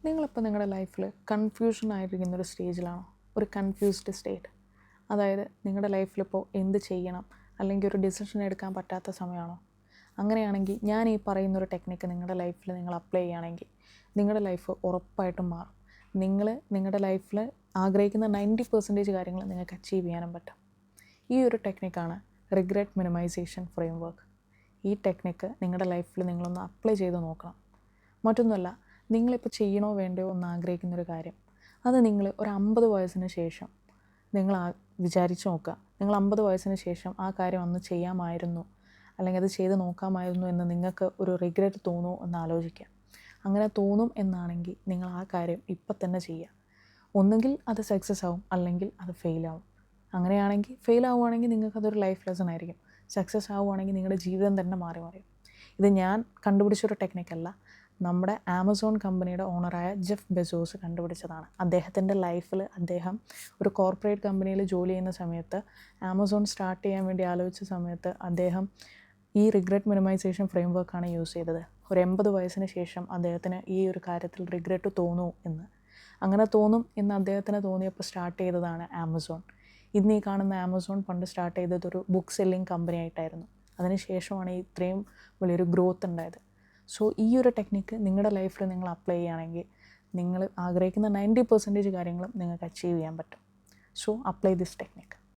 നിങ്ങളിപ്പോൾ നിങ്ങളുടെ ലൈഫിൽ കൺഫ്യൂഷൻ ആയിരിക്കുന്നൊരു സ്റ്റേജിലാണോ? ഒരു കൺഫ്യൂസ്ഡ് സ്റ്റേറ്റ്. അതായത് നിങ്ങളുടെ ലൈഫിലിപ്പോൾ എന്ത് ചെയ്യണം, അല്ലെങ്കിൽ ഒരു ഡിസിഷൻ എടുക്കാൻ പറ്റാത്ത സമയമാണോ? അങ്ങനെയാണെങ്കിൽ ഞാൻ ഈ പറയുന്നൊരു ടെക്നിക്ക് നിങ്ങളുടെ ലൈഫിൽ നിങ്ങൾ അപ്ലൈ ചെയ്യുകയാണെങ്കിൽ നിങ്ങളുടെ ലൈഫ് ഉറപ്പായിട്ടും മാറും. നിങ്ങളുടെ ലൈഫിൽ ആഗ്രഹിക്കുന്ന 90% കാര്യങ്ങൾ നിങ്ങൾക്ക് അച്ചീവ് ചെയ്യാനും പറ്റും. ഈ ഒരു ടെക്നിക്കാണ് റിഗ്രറ്റ് മിനിമൈസേഷൻ ഫ്രെയിംവർക്ക്. ഈ ടെക്നിക്ക് നിങ്ങളുടെ ലൈഫിൽ നിങ്ങളൊന്ന് അപ്ലൈ ചെയ്ത് നോക്കണം. മറ്റൊന്നുമല്ല, നിങ്ങളിപ്പോൾ ചെയ്യണോ വേണ്ടയോ എന്ന് ആഗ്രഹിക്കുന്നൊരു കാര്യം, അത് നിങ്ങൾ ഒരു 50 വയസ്സിന് ശേഷം നിങ്ങൾ വിചാരിച്ച് നോക്കുക. നിങ്ങൾ 50 വയസ്സിന് ശേഷം ആ കാര്യം അന്ന് ചെയ്യാമായിരുന്നു, അല്ലെങ്കിൽ അത് ചെയ്ത് നോക്കാമായിരുന്നു എന്ന് നിങ്ങൾക്ക് ഒരു റിഗ്രറ്റ് തോന്നുമോ എന്ന് ആലോചിക്കുക. അങ്ങനെ തോന്നും എന്നാണെങ്കിൽ നിങ്ങൾ ആ കാര്യം ഇപ്പം തന്നെ ചെയ്യുക. ഒന്നുകിൽ അത് സക്സസ് ആവും, അല്ലെങ്കിൽ അത് ഫെയിലാവും. അങ്ങനെയാണെങ്കിൽ ഫെയിൽ ആവുകയാണെങ്കിൽ നിങ്ങൾക്കതൊരു ലൈഫ് ലെസൺ ആയിരിക്കും. സക്സസ് ആവുകയാണെങ്കിൽ നിങ്ങളുടെ ജീവിതം തന്നെ മാറി മറിയും. ഇത് ഞാൻ കണ്ടുപിടിച്ചൊരു ടെക്നിക്കല്ല, നമ്മുടെ ആമസോൺ കമ്പനിയുടെ ഓണറായ ജെഫ് ബെസോസ് കണ്ടുപിടിച്ചതാണ്. അദ്ദേഹത്തിൻ്റെ ലൈഫിൽ അദ്ദേഹം ഒരു കോർപ്പറേറ്റ് കമ്പനിയിൽ ജോലി ചെയ്യുന്ന സമയത്ത്, ആമസോൺ സ്റ്റാർട്ട് ചെയ്യാൻ വേണ്ടി ആലോചിച്ച സമയത്ത് അദ്ദേഹം ഈ റിഗ്രറ്റ് മിനിമൈസേഷൻ ഫ്രെയിംവർക്കാണ് യൂസ് ചെയ്തത്. ഒരു 80 വയസ്സിന് ശേഷം അദ്ദേഹത്തിന് ഈ ഒരു കാര്യത്തിൽ റിഗ്രറ്റ് തോന്നൂ എന്ന്. അങ്ങനെ തോന്നും എന്ന് അദ്ദേഹത്തിന് തോന്നിയപ്പോൾ സ്റ്റാർട്ട് ചെയ്തതാണ് ആമസോൺ. ഇന്ന് ഈ കാണുന്ന ആമസോൺ പണ്ട് സ്റ്റാർട്ട് ചെയ്തതൊരു ബുക്ക് സെല്ലിംഗ് കമ്പനി ആയിട്ടായിരുന്നു. അതിനുശേഷമാണ് ഇത്രയും വലിയൊരു ഗ്രോത്ത് ഉണ്ടായത്. സോ ഈ ഒരു ടെക്നിക്ക് നിങ്ങളുടെ ലൈഫിൽ നിങ്ങൾ അപ്ലൈ ചെയ്യുകയാണെങ്കിൽ നിങ്ങൾ ആഗ്രഹിക്കുന്ന 90% കാര്യങ്ങളും നിങ്ങൾക്ക് അച്ചീവ് ചെയ്യാൻ പറ്റും. So apply this technique.